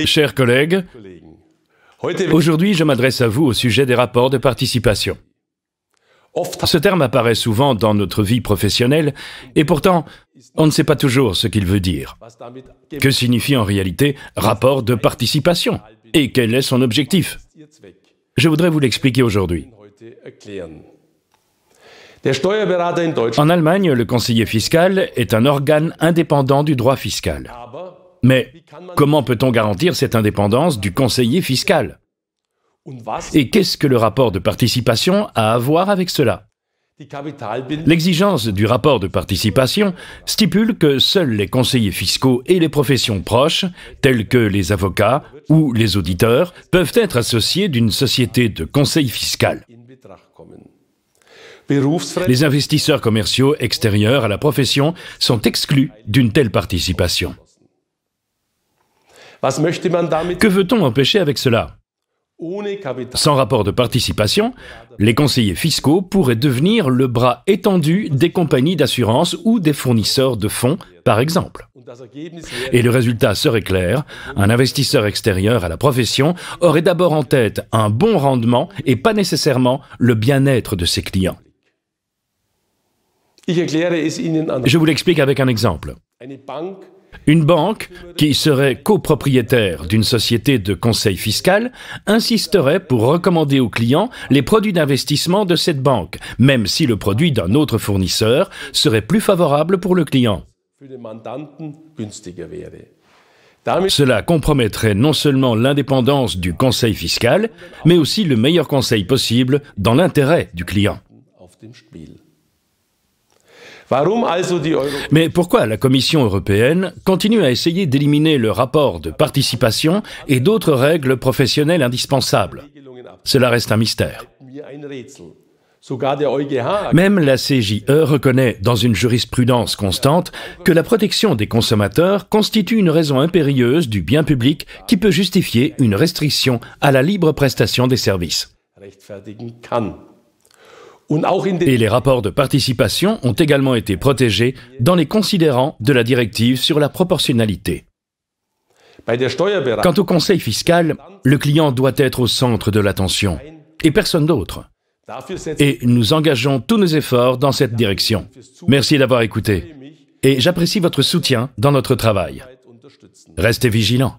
Chers collègues, aujourd'hui je m'adresse à vous au sujet des rapports de participation. Ce terme apparaît souvent dans notre vie professionnelle et pourtant, on ne sait pas toujours ce qu'il veut dire. Que signifie en réalité rapport de participation et quel est son objectif? Je voudrais vous l'expliquer aujourd'hui. En Allemagne, le conseiller fiscal est un organe indépendant du droit fiscal. Mais comment peut-on garantir cette indépendance du conseiller fiscal? Et qu'est-ce que le rapport de participation a à voir avec cela? L'exigence du rapport de participation stipule que seuls les conseillers fiscaux et les professions proches, tels que les avocats ou les auditeurs, peuvent être associés d'une société de conseil fiscal. Les investisseurs commerciaux extérieurs à la profession sont exclus d'une telle participation. Que veut-on empêcher avec cela? Sans rapport de participation, les conseillers fiscaux pourraient devenir le bras étendu des compagnies d'assurance ou des fournisseurs de fonds, par exemple. Et le résultat serait clair, un investisseur extérieur à la profession aurait d'abord en tête un bon rendement et pas nécessairement le bien-être de ses clients. Je vous l'explique avec un exemple. Une banque, qui serait copropriétaire d'une société de conseil fiscal, insisterait pour recommander aux clients les produits d'investissement de cette banque, même si le produit d'un autre fournisseur serait plus favorable pour le client. Cela compromettrait non seulement l'indépendance du conseil fiscal, mais aussi le meilleur conseil possible dans l'intérêt du client. Mais pourquoi la Commission européenne continue à essayer d'éliminer le rapport de participation et d'autres règles professionnelles indispensables? Cela reste un mystère. Même la CJE reconnaît dans une jurisprudence constante que la protection des consommateurs constitue une raison impérieuse du bien public qui peut justifier une restriction à la libre prestation des services. Et les rapports de participation ont également été protégés dans les considérants de la directive sur la proportionnalité. Quant au conseil fiscal, le client doit être au centre de l'attention, et personne d'autre. Et nous engageons tous nos efforts dans cette direction. Merci d'avoir écouté, et j'apprécie votre soutien dans notre travail. Restez vigilants.